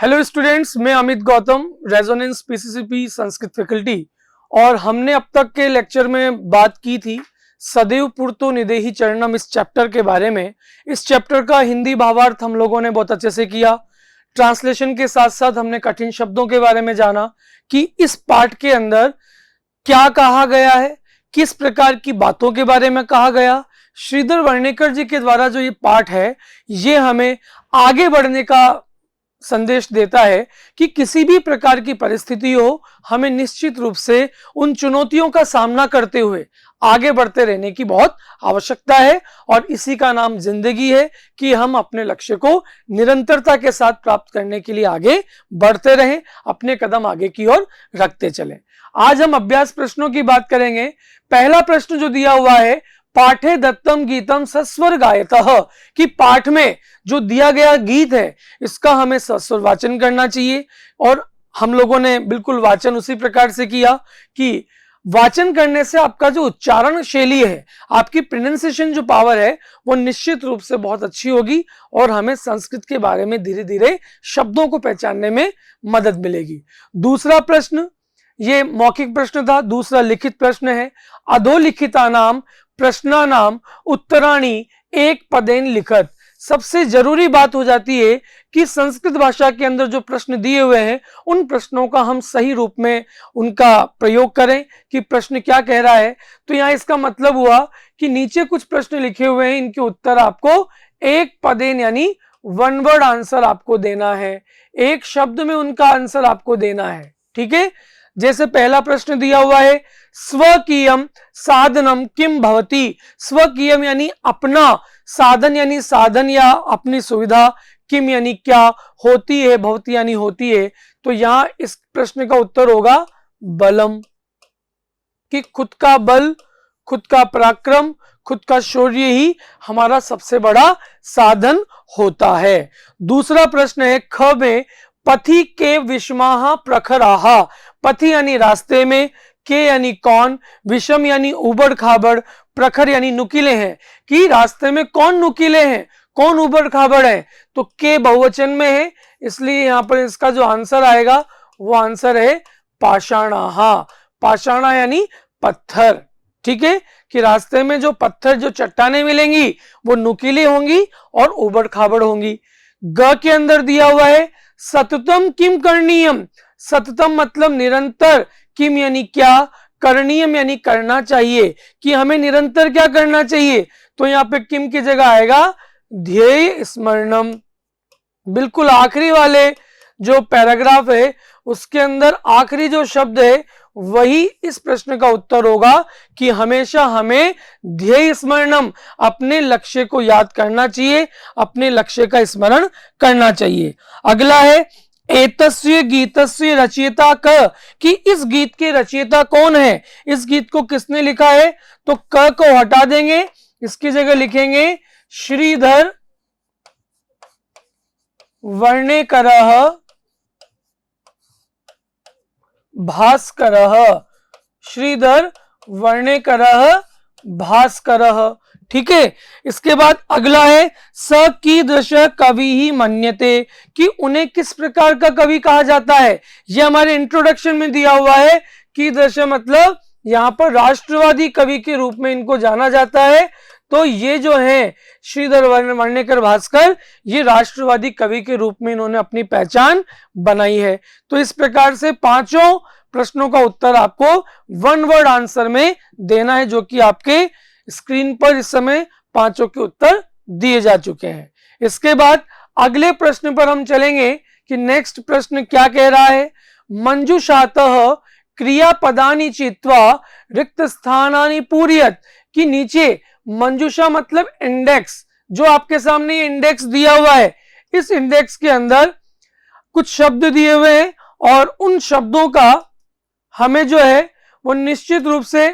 Hello students, मैं Amit Gautam, resonance PCCP Sanskrit faculty. और हमने अब तक के लेक्चर में बात की थी सदैव पूर्तो निदेहि चरणम इस चैप्टर के बारे में। इस चैप्टर का हिंदी भावार्थ हम लोगों ने बहुत अच्छे से किया। ट्रांसलेशन के साथ साथ हमने कठिन शब्दों के बारे में जाना कि इस पाठ के अंदर क्या कहा गया है, किस प्रकार की बातों के बारे में कहा गया। श्रीधर वर्णेकर जी के द्वारा जो ये पाठ है ये हमें आगे बढ़ने का संदेश देता है कि किसी भी प्रकार की परिस्थिति हो, हमें निश्चित रूप से उन चुनौतियों का सामना करते हुए आगे बढ़ते रहने की बहुत आवश्यकता है। और इसी का नाम जिंदगी है कि हम अपने लक्ष्य को निरंतरता के साथ प्राप्त करने के लिए आगे बढ़ते रहें, अपने कदम आगे की ओर रखते चलें। आज हम अभ्यास प्रश्नों की बात करेंगे। पहला प्रश्न जो दिया हुआ है, पाठे दत्तम गीतम सस्वर गायतः, कि पाठ में जो दिया गया गीत है इसका हमें सस्वर वाचन करना चाहिए। और हम लोगों ने बिल्कुल वाचन उसी प्रकार से किया कि वाचन करने से आपका जो उच्चारण शैली है, आपकी प्रोनाउंसिएशन जो पावर है वो निश्चित रूप से बहुत अच्छी होगी और हमें संस्कृत के बारे में धीरे धीरे शब्दों को पहचानने में मदद मिलेगी। दूसरा प्रश्न, ये मौखिक प्रश्न था। दूसरा लिखित प्रश्न है, अधोलिखिता नाम प्रश्नानाम उत्तराणी एक पदेन लिखत। सबसे जरूरी बात हो जाती है कि संस्कृत भाषा के अंदर जो प्रश्न दिए हुए हैं उन प्रश्नों का हम सही रूप में उनका प्रयोग करें कि प्रश्न क्या कह रहा है। तो यहाँ इसका मतलब हुआ कि नीचे कुछ प्रश्न लिखे हुए हैं, इनके उत्तर आपको एक पदेन यानी वन वर्ड आंसर आपको देना है, एक शब्द में उनका आंसर आपको देना है। ठीक है, जैसे पहला प्रश्न दिया हुआ है, स्वकीयम साधनम किम भवति। स्वकीयम यानी अपना, साधन यानी साधन या अपनी सुविधा, किम यानी क्या, होती है, भवति यानी होती है। तो यहां इस प्रश्न का उत्तर होगा बलम, कि खुद का बल, खुद का पराक्रम, खुद का शौर्य ही हमारा सबसे बड़ा साधन होता है। दूसरा प्रश्न है, ख में पथि के विषमाहा प्रखराहा। पथि यानी रास्ते में, के यानी कौन, विषम यानी उबड़ खाबड़, प्रखर यानी नुकीले हैं, कि रास्ते में कौन नुकीले हैं, कौन उबड़ खाबड़ है। तो के बहुवचन में है, इसलिए यहां पर इसका जो आंसर आएगा वो आंसर है पाषाणाहा। पाषाणा यानी पत्थर। ठीक है, कि रास्ते में जो पत्थर, जो चट्टानें मिलेंगी वो नुकीली होंगी और उबड़ खाबड़ होंगी। ग के अंदर दिया हुआ है, सततम किम करणीयम। सततम मतलब निरंतर, किम यानी क्या, करणीयम यानी करना चाहिए, कि हमें निरंतर क्या करना चाहिए। तो यहाँ पे किम की जगह आएगा ध्येय स्मरणम। बिल्कुल आखिरी वाले जो पैराग्राफ है उसके अंदर आखिरी जो शब्द है वही इस प्रश्न का उत्तर होगा कि हमेशा हमें ध्येय स्मरणम, अपने लक्ष्य को याद करना चाहिए, अपने लक्ष्य का स्मरण करना चाहिए। अगला है, एतस्य गीतस्य रचयिता क, कि इस गीत के रचयिता कौन है, इस गीत को किसने लिखा है। तो क को हटा देंगे, इसकी जगह लिखेंगे श्रीधर वर्णेकरः भास्करः। श्रीधर वर्णेकरः भास्करः। ठीक है, इसके बाद अगला है, स कीदृश कवि ही मन्यते, कि उन्हें किस प्रकार का कवि कहा जाता है। यह हमारे इंट्रोडक्शन में दिया हुआ है। कीदृश मतलब यहाँ पर राष्ट्रवादी कवि के रूप में इनको जाना जाता है। तो ये जो है श्रीधर वर्णेकर भास्कर, ये राष्ट्रवादी कवि के रूप में इन्होंने अपनी पहचान बनाई है। तो इस प्रकार से पांचों प्रश्नों का उत्तर आपको वन वर्ड आंसर में देना है, जो कि आपके स्क्रीन पर इस समय पांचों के उत्तर दिए जा चुके हैं। इसके बाद अगले प्रश्न पर हम चलेंगे कि नेक्स्ट प्रश्न क्या कह रहा है। मंजुषातः क्रियापदानि चित्वा रिक्त स्थानानि पूरयत, कि नीचे मंजुषा मतलब इंडेक्स, जो आपके सामने ये इंडेक्स दिया हुआ है, इस इंडेक्स के अंदर कुछ शब्द दिए हुए हैं और उन शब्दों का हमें जो है वो निश्चित रूप से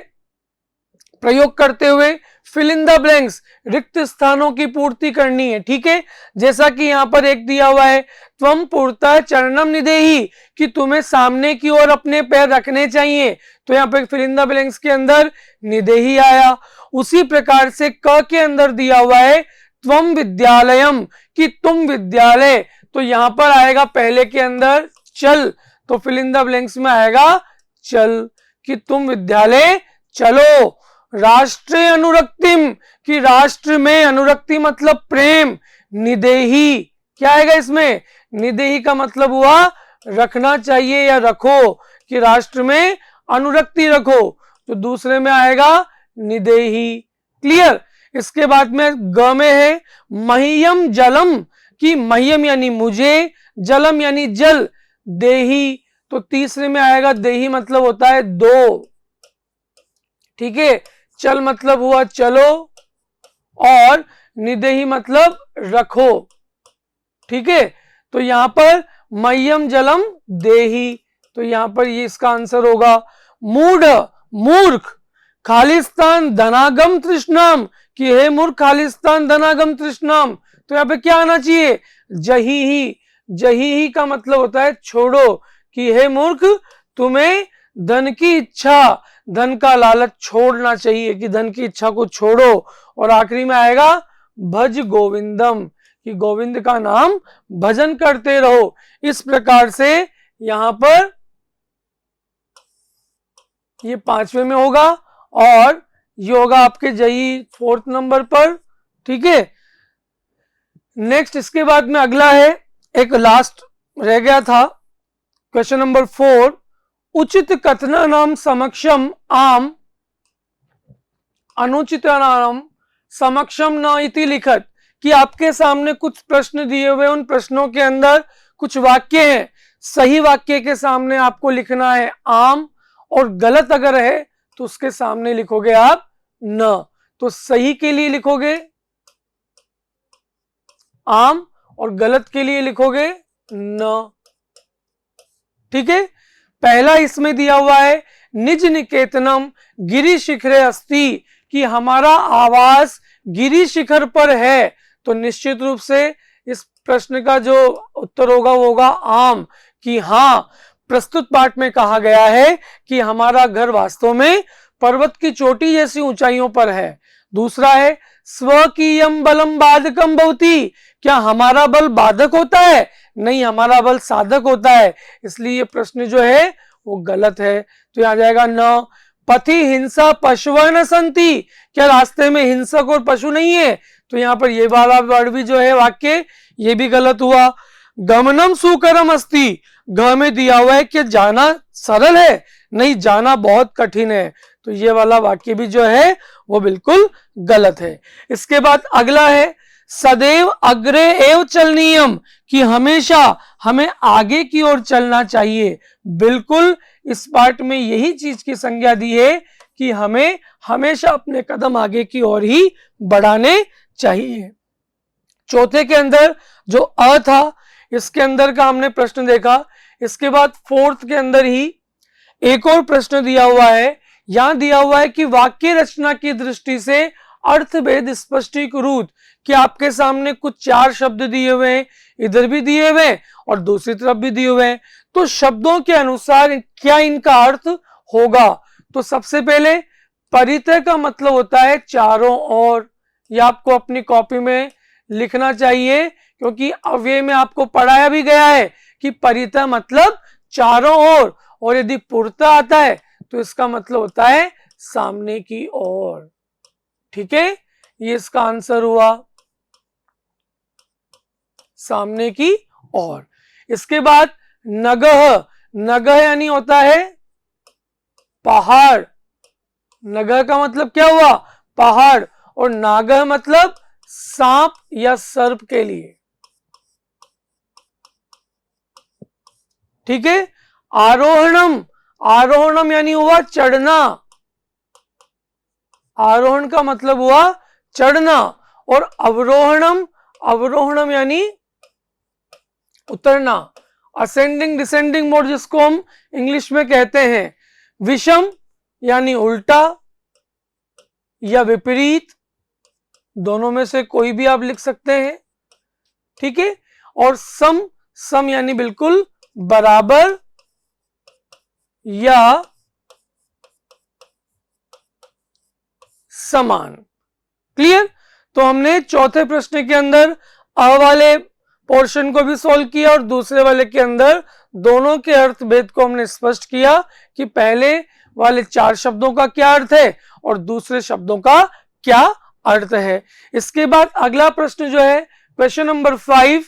प्रयोग करते हुए फिल इन द ब्लैंक्स, रिक्त स्थानों की पूर्ति करनी है। ठीक है, जैसा कि यहाँ पर एक दिया हुआ है, त्वम पुरतः चरणम निदेहि, कि तुम्हें सामने की ओर अपने पैर रखने चाहिए। तो यहाँ पर फिल इन द ब्लैंक्स के अंदर निदेहि आया। उसी प्रकार से क के अंदर दिया हुआ है त्वम विद्यालयम, कि तुम विद्यालय, तो यहां पर आएगा पहले के अंदर चल, तो फिल इन द ब्लैंक्स में आएगा चल, कि तुम विद्यालय चलो। राष्ट्रीय अनुरक्तिम, कि राष्ट्र में, अनुरक्ति मतलब प्रेम, निदेही क्या आएगा इसमें, निदेही का मतलब हुआ रखना चाहिए या रखो, कि राष्ट्र में अनुरक्ति रखो, तो दूसरे में आएगा निदेही। क्लियर। इसके बाद में ग में है मह्यम जलम, कि मह्यम यानी मुझे, जलम यानी जल, देही, तो तीसरे में आएगा देही मतलब होता है दो। ठीक है, चल मतलब हुआ चलो और निदेही मतलब रखो। ठीक है, तो यहां पर मह्यम जलम देही, तो यहां पर ये इसका आंसर होगा। मूढ़ मूर्ख, खालिस्तान धनागम तृष्णाम, कि हे मूर्ख खालिस्तान धनागम तृष्णाम, तो यहां पे क्या आना चाहिए, जही ही। जही ही का मतलब होता है छोड़ो, कि हे मूर्ख तुम्हें धन की इच्छा, धन का लालच छोड़ना चाहिए, कि धन की इच्छा को छोड़ो। और आखिरी में आएगा भज गोविंदम, कि गोविंद का नाम भजन करते रहो। इस प्रकार से यहां पर ये 5वें में होगा और ये होगा आपके जई 4th नंबर पर। ठीक है, नेक्स्ट इसके बाद में अगला है, एक लास्ट रह गया था, क्वेश्चन नंबर 4, उचित कथना नाम समक्षम आम अनुचित नाम समक्षम न इति लिखत, कि आपके सामने कुछ प्रश्न दिए हुए, उन प्रश्नों के अंदर कुछ वाक्य हैं, सही वाक्य के सामने आपको लिखना है आम, और गलत अगर है तो उसके सामने लिखोगे आप न। तो सही के लिए लिखोगे आम और गलत के लिए लिखोगे न। ठीक है, पहला इसमें दिया हुआ है निज निकेतनम गिरि शिखरे अस्ति, कि हमारा आवास गिरि शिखर पर है, तो निश्चित रूप से इस प्रश्न का जो उत्तर होगा वो होगा आम, कि हाँ प्रस्तुत पाठ में कहा गया है कि हमारा घर वास्तव में पर्वत की चोटी जैसी ऊंचाइयों पर है। दूसरा है स्वकीयम बलम बाधकम भवति, क्या हमारा बल बाधक होता है, नहीं हमारा बल साधक होता है, इसलिए ये प्रश्न जो है वो गलत है, तो यहां जाएगा न। पथि हिंसा पशुवः न संति, क्या रास्ते में हिंसक और पशु नहीं है, तो यहाँ पर ये वाला वर्ड भी जो है वाक्य ये भी गलत हुआ। गमनम सुकरम अस्ति, घ में दिया हुआ है कि जाना सरल है, नहीं जाना बहुत कठिन है, तो ये वाला वाक्य भी जो है वो बिल्कुल गलत है। इसके बाद अगला है सदैव अग्रे एव चलनीयम, कि हमेशा हमें आगे की ओर चलना चाहिए। बिल्कुल इस पार्ट में यही चीज की संज्ञा दी है कि हमें हमेशा अपने कदम आगे की ओर ही बढ़ाने चाहिए। चौथे के अंदर जो अ था इसके अंदर का हमने प्रश्न देखा। इसके बाद 4th के अंदर ही एक और प्रश्न दिया हुआ है, यहां दिया हुआ है कि वाक्य रचना की दृष्टि से अर्थभेद स्पष्टीकृत, कि आपके सामने कुछ 4 शब्द दिए हुए हैं, इधर भी दिए हुए हैं और दूसरी तरफ भी दिए हुए हैं, तो शब्दों के अनुसार क्या इनका अर्थ होगा। तो सबसे पहले परितः का मतलब होता है चारों ओर, यह आपको अपनी कॉपी में लिखना चाहिए, क्योंकि अव्यय में आपको पढ़ाया भी गया है कि परितः मतलब चारों ओर, और यदि पुरता आता है तो इसका मतलब होता है सामने की ओर। ठीक है, ये इसका आंसर हुआ सामने की ओर। इसके बाद नगह, नगह यानी होता है पहाड़, नगह का मतलब क्या हुआ पहाड़, और नागह मतलब सांप या सर्प के लिए। ठीक है, आरोहणम, आरोहणम यानी हुआ चढ़ना, आरोहण का मतलब हुआ चढ़ना, और अवरोहणम, अवरोहणम यानी उतरना, असेंडिंग डिसेंडिंग मोड जिसको हम इंग्लिश में कहते हैं। विषम यानी उल्टा या विपरीत, दोनों में से कोई भी आप लिख सकते हैं। ठीक है, और सम, सम यानी बिल्कुल बराबर या समान। क्लियर। तो हमने चौथे प्रश्न के अंदर अ वाले पोर्शन को भी सोल्व किया और दूसरे वाले के अंदर दोनों के अर्थ भेद को हमने स्पष्ट किया कि पहले वाले 4 शब्दों का क्या अर्थ है और दूसरे शब्दों का क्या अर्थ है। इसके बाद अगला प्रश्न जो है क्वेश्चन नंबर 5,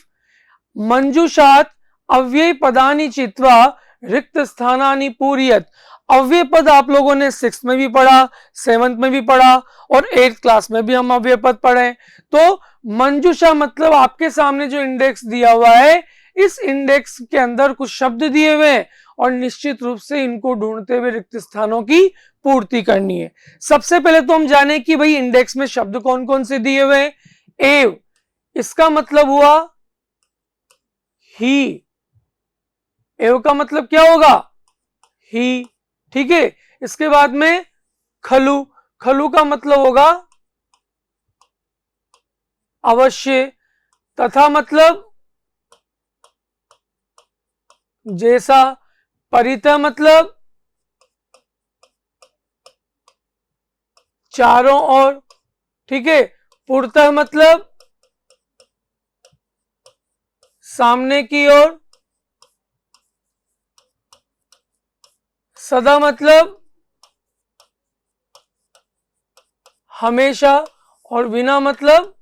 मंजूषात अव्यय पदानि चित्वा रिक्त स्थानानि पूरयत। अव्यय पद आप लोगों ने 6th में भी पढ़ा, 7th में भी पढ़ा और 8th क्लास में भी हम अव्यय पद पढ़े। तो मंजूषा मतलब आपके सामने जो इंडेक्स दिया हुआ है, इस इंडेक्स के अंदर कुछ शब्द दिए हुए हैं और निश्चित रूप से इनको ढूंढते हुए रिक्त स्थानों की पूर्ति करनी है। सबसे पहले तो हम जाने कि भाई इंडेक्स में शब्द कौन कौन से दिए हुए हैं। एव, इसका मतलब हुआ ही। एव का मतलब क्या होगा? ही। ठीक है। इसके बाद में खलु, खलु का मतलब होगा अवश्य। तथा मतलब जैसा। परितः मतलब चारों ओर। ठीक है। पुरतः मतलब सामने की ओर। सदा मतलब हमेशा और बिना मतलब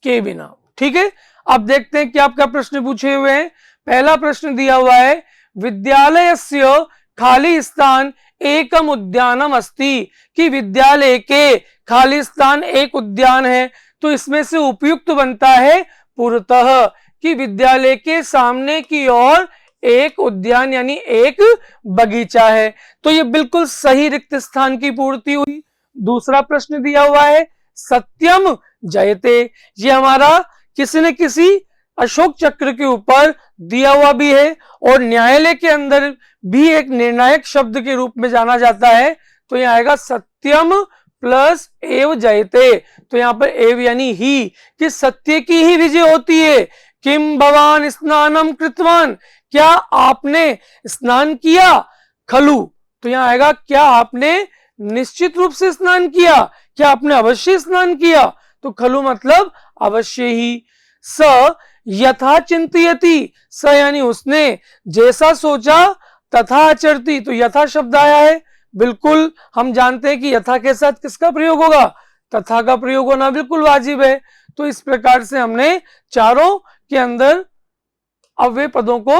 के बिना। ठीक है। अब देखते हैं कि आपका प्रश्न पूछे हुए हैं। पहला प्रश्न दिया हुआ है, विद्यालयस्य खाली स्थान एकम उद्यानम अस्ति, कि विद्यालय के खाली स्थान एक उद्यान है। तो इसमें से उपयुक्त बनता है पुरतः, कि विद्यालय के सामने की ओर एक उद्यान यानी एक बगीचा है। तो ये बिल्कुल सही रिक्त स्थान की पूर्ति हुई। दूसरा प्रश्न दिया हुआ है, सत्यम जयते। ये हमारा किसी न किसी अशोक चक्र के ऊपर दिया हुआ भी है और न्यायालय के अंदर भी एक निर्णायक शब्द के रूप में जाना जाता है। तो यह आएगा सत्यम प्लस एव जयते। तो यहां पर एव यानी ही, कि सत्य की ही विजय होती है। किम भवान स्नानम कृतवान, क्या आपने स्नान किया? खलु, तो यहां आएगा क्या आपने निश्चित रूप से स्नान किया, क्या आपने अवश्य स्नान किया? तो खलु मतलब अवश्य ही। स यथा चिंतयति, स यानी उसने, जैसा सोचा, तथा आचरती, तो यथा शब्द आया है। बिल्कुल हम जानते हैं कि यथा के साथ किसका प्रयोग होगा? तथा का प्रयोग होना बिल्कुल वाजिब है। तो इस प्रकार से हमने चारों के अंदर अव्यय पदों को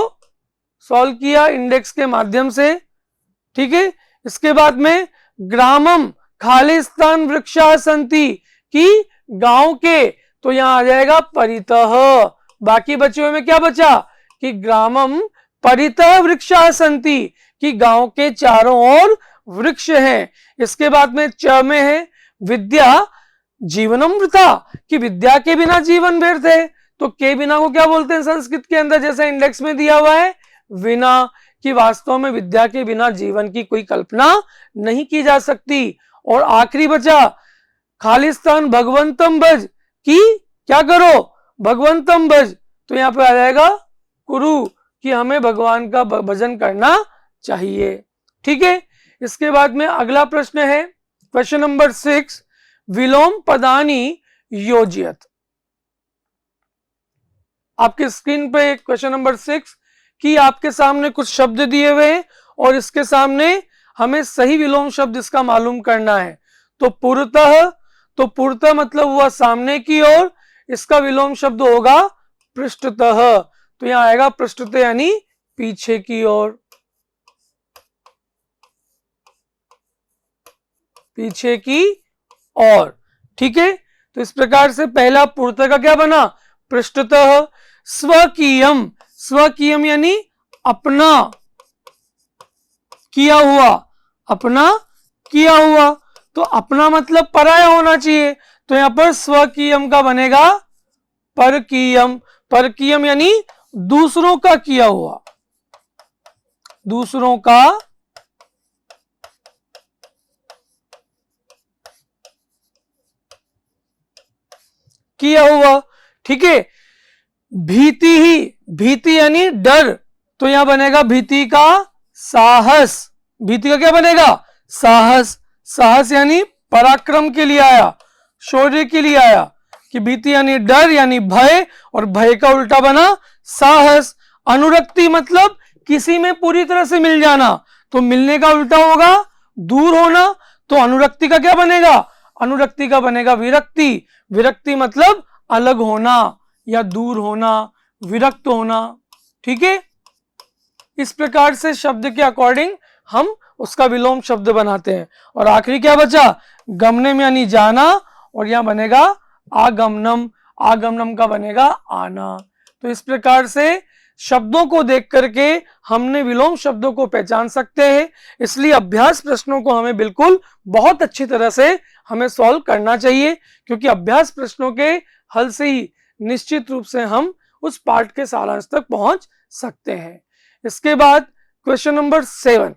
सॉल्व किया इंडेक्स के माध्यम से। ठीक है। इसके बाद में ग्रामम खालिस्तान वृक्षा संति, कि गांव के, तो यहां आ जाएगा परितः। बाकी बचे हुए में क्या बचा? कि ग्रामम परितः वृक्षा संति, कि गांव के चारों ओर वृक्ष हैं। इसके बाद में च में है विद्या जीवनम वृथा, कि विद्या के बिना जीवन व्यर्थ है। तो के बिना को क्या बोलते हैं संस्कृत के अंदर? जैसा इंडेक्स में दिया हुआ है विना, कि वास्तव में विद्या के बिना जीवन की कोई कल्पना नहीं की जा सकती। और आखिरी बचा खालिस्तान भगवंतम भज, कि क्या करो? भगवंतम भज। तो यहां पे आ जाएगा कुरु, कि हमें भगवान का भजन करना चाहिए। ठीक है। इसके बाद में अगला प्रश्न है क्वेश्चन नंबर 6, विलोम पदानी योजयत। आपके स्क्रीन पे क्वेश्चन नंबर 6 कि आपके सामने कुछ शब्द दिए हुए हैं और इसके सामने हमें सही विलोम शब्द इसका मालूम करना है। तो पुरतः, तो पुरतः मतलब हुआ सामने की ओर, इसका विलोम शब्द होगा पृष्ठतः। तो यहां आएगा पृष्ठतः यानी पीछे की ओर, पीछे की ओर। ठीक है। तो इस प्रकार से पहला पुरतः का क्या बना? पृष्ठतः। स्वकीयम, स्वकीयम यानी अपना किया हुआ, अपना किया हुआ। तो अपना मतलब पराया होना चाहिए। तो यहां पर स्वकीयम का बनेगा परकीयम। परकीयम यानी दूसरों का किया हुआ, दूसरों का किया हुआ। ठीक है। भीति ही, भीति यानी डर, तो यहां बनेगा भीति का साहस। भीति का क्या बनेगा? साहस। साहस यानी पराक्रम के लिए आया, शौर्य के लिए आया कि भीति यानी डर यानी भय, और भय का उल्टा बना साहस। अनुरक्ति मतलब किसी में पूरी तरह से मिल जाना, तो मिलने का उल्टा होगा दूर होना, तो अनुरक्ति का क्या बनेगा? अनुरक्ति का बनेगा विरक्ति। विरक्ति मतलब अलग होना या दूर होना, विरक्त होना। ठीक है, इस प्रकार से शब्द के अकॉर्डिंग हम उसका विलोम शब्द बनाते हैं। और आखिरी क्या बचा? गमनम यानी जाना, और यहां बनेगा आगमनम। आगमनम का बनेगा आना। तो इस प्रकार से शब्दों को देख करके हमने विलोम शब्दों को पहचान सकते हैं। इसलिए अभ्यास प्रश्नों को हमें बिल्कुल बहुत अच्छी तरह से हमें सॉल्व करना चाहिए, क्योंकि अभ्यास प्रश्नों के हल से ही निश्चित रूप से हम उस पाठ के सारांश तक पहुंच सकते हैं। इसके बाद क्वेश्चन नंबर 7,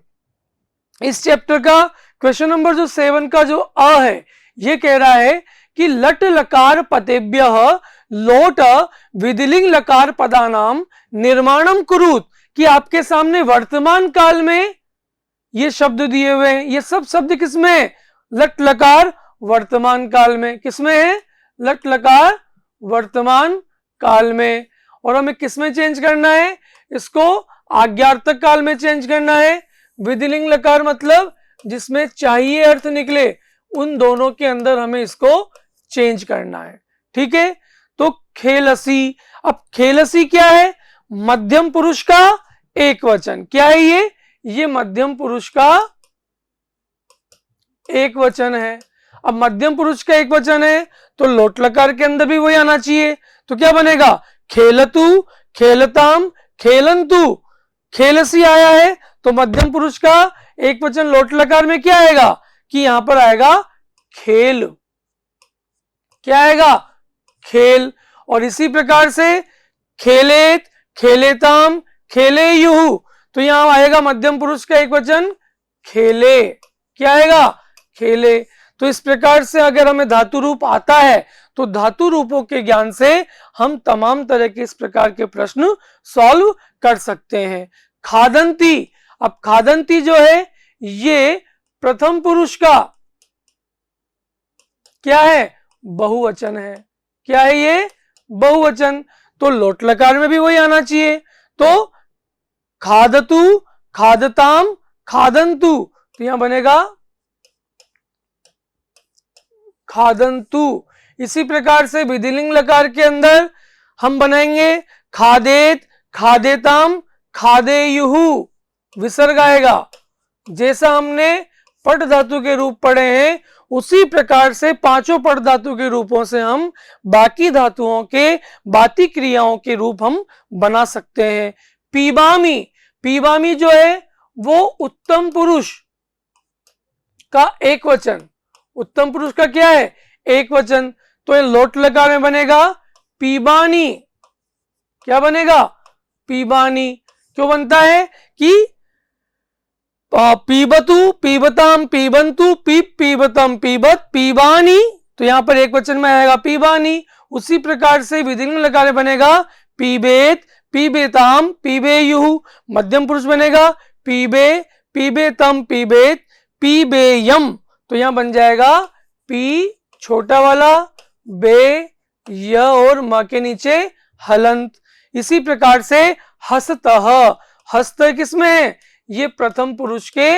इस चैप्टर का क्वेश्चन नंबर जो 7 का जो अ है, ये कह रहा है कि लट लकार पतेभ्यः लोट विधिलिंग लकार पदानाम निर्माणम कुरुत, कि आपके सामने वर्तमान काल में ये शब्द दिए हुए हैं। ये सब शब्द किसमें है? लट लकार वर्तमान काल में। किसमें है? लट लकार वर्तमान काल में। और हमें किसमें चेंज करना है? इसको आज्ञार्थक काल में चेंज करना है। विधिलिंग लकार मतलब जिसमें चाहिए अर्थ निकले, उन दोनों के अंदर हमें इसको चेंज करना है। ठीक है, तो खेलसी। अब खेलसी क्या है? मध्यम पुरुष का एक वचन। क्या है ये? ये मध्यम पुरुष का एक वचन है। अब मध्यम पुरुष का एक वचन है तो लोट लकार के अंदर भी वही आना चाहिए। तो क्या बनेगा? खेलतु, खेलताम, खेलंतु। खेलसी आया है तो मध्यम पुरुष का एक वचन लोट लकार में क्या आएगा? कि यहां पर आएगा खेल। क्या आएगा? खेल। और इसी प्रकार से खेलेत, खेलेताम, खेलेयुः, तो यहां आएगा मध्यम पुरुष का एक वचन खेले। क्या आएगा? खेले। तो इस प्रकार से अगर हमें धातु रूप आता है तो धातु रूपों के ज्ञान से हम तमाम तरह के इस प्रकार के प्रश्न सॉल्व कर सकते हैं। खादंती। अब खादंती जो है ये प्रथम पुरुष का क्या है? बहुवचन है। क्या है ये? बहुवचन। तो लोट लकार में भी वही आना चाहिए। तो खादतु, खादताम, खादंतु, तो यहां बनेगा खादंतु। इसी प्रकार से विधिलिंग लकार के अंदर हम बनाएंगे खादेत, खादेताम, खादेयुः, विसर्ग आएगा। जैसा हमने पट धातु के रूप पढ़े हैं उसी प्रकार से पांचों पट धातु के रूपों से हम बाकी धातुओं के बाती क्रियाओं के रूप हम बना सकते हैं। पीबामी। पीबामी जो है वो उत्तम पुरुष का एक वचन। उत्तम पुरुष का क्या है? एक वचन। तो ये लोट लकार में बनेगा पीबानी। क्या बनेगा? पीबानी। क्यों बनता है? कि पीबतु, पीबताम, पीबंतु, पीब, पीबतम, पीबत, पीबानी, तो यहां पर एक वचन में आएगा पीबानी। उसी प्रकार से विधिलिंग लकार में बनेगा पीबेत, पीबेताम, पीबेयुः, मध्यम पुरुष बनेगा पीबे, पीबेतम, पीबेत, पीबेयम, तो यहां बन जाएगा पी छोटा वाला, बे, य और म के नीचे हलंत। इसी प्रकार से हस्तः। हस्त किसमें है? ये प्रथम पुरुष के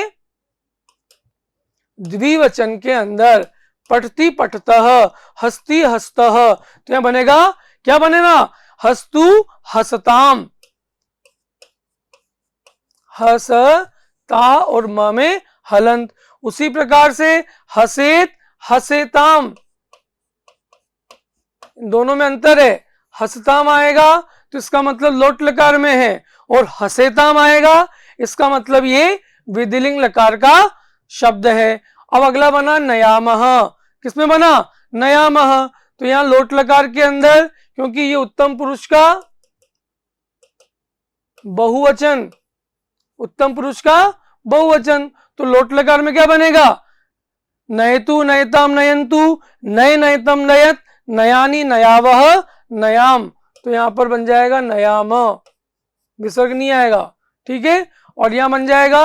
द्विवचन के अंदर। पठती, पठतः, हस्ती, हस्तः, तो यहां बनेगा क्या बनेगा? हस्तु, हसताम, हसता और म में हलंत। उसी प्रकार से हसेत, हसेताम, दोनों में अंतर है। हसताम आएगा तो इसका मतलब लोट लकार में है, और हसेताम आएगा इसका मतलब ये विधिलिंग लकार का शब्द है। अब अगला बना नयामः। किसमें बना? नयामः। तो यहां लोट लकार के अंदर, क्योंकि ये उत्तम पुरुष का बहुवचन, उत्तम पुरुष का बहुवचन, तो लोट लकार में क्या बनेगा? नयतु, नयताम, नयंतु, नय, नयतम, नयत, नयानी, नयावह, नयाम, तो यहां पर बन जाएगा नयाम, विसर्ग नहीं आएगा। ठीक है, और यहां बन जाएगा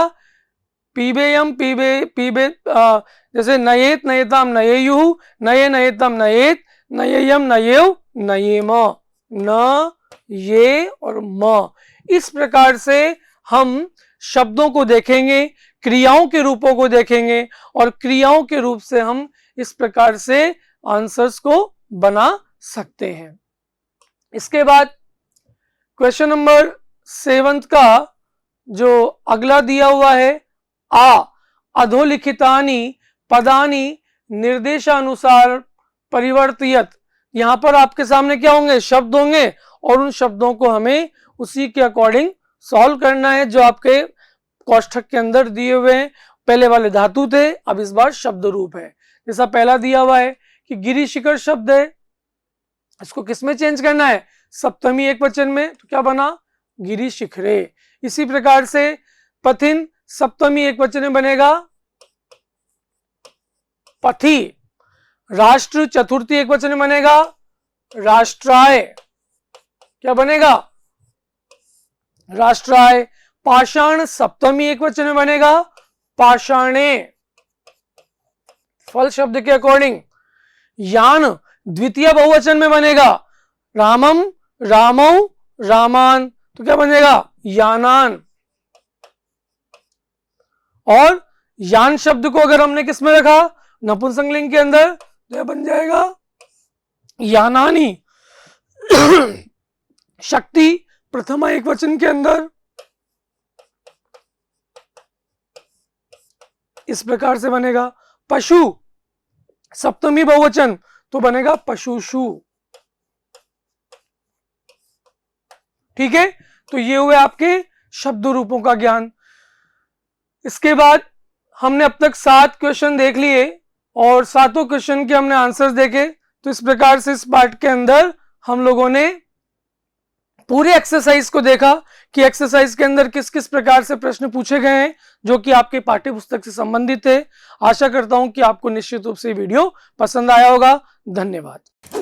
पीबेयम पीबे जैसे नयेत नयेताम नयेयुः, नये नयेतम नयेत, नयेयम नयेव नयेम, न ये और म। इस प्रकार से हम शब्दों को देखेंगे, क्रियाओं के रूपों को देखेंगे और क्रियाओं के रूप से हम इस प्रकार से आंसर्स को बना सकते हैं। इसके बाद क्वेश्चन नंबर 7 का जो अगला दिया हुआ है, अधोलिखितानि पदानि निर्देशानुसार परिवर्तियत। यहां पर आपके सामने क्या होंगे, शब्द होंगे और उन शब्दों को हमें उसी के अकॉर्डिंग सॉल्व करना है जो आपके कोष्ठक के अंदर दिए हुए हैं। पहले वाले धातु थे, अब इस बार शब्द रूप है। जैसा पहला दिया हुआ है कि गिरी शिखर शब्द है, इसको किसमें चेंज करना है, सप्तमी एक वचन में, तो क्या बना, गिरी शिखरे। इसी प्रकार से पथिन सप्तमी एक वचन में बनेगा पथि। राष्ट्र चतुर्थी एक वचन में बनेगा राष्ट्राय, क्या बनेगा, राष्ट्राय। पाषाण सप्तमी एक वचन में बनेगा पाषाणे, फल शब्द के अकॉर्डिंग। यान द्वितीय बहुवचन में बनेगा रामम रामौ रामान, तो क्या बनेगा यानान। और यान शब्द को अगर हमने किस में रखा, नपुंसकलिंग के अंदर, तो यह बन जाएगा यानानी। शक्ति प्रथमा एक वचन के अंदर इस प्रकार से बनेगा। पशु सप्तमी बहुवचन तो बनेगा पशुषु। ठीक है, तो ये हुए आपके शब्द रूपों का ज्ञान। इसके बाद हमने अब तक 7 क्वेश्चन देख लिए और 7 क्वेश्चन के हमने आंसर्स देखे। तो इस प्रकार से इस पार्ट के अंदर हम लोगों ने पूरे एक्सरसाइज को देखा कि एक्सरसाइज के अंदर किस किस प्रकार से प्रश्न पूछे गए हैं जो कि आपके पाठ्य पुस्तक से संबंधित है। आशा करता हूं कि आपको निश्चित रूप से वीडियो पसंद आया होगा। धन्यवाद।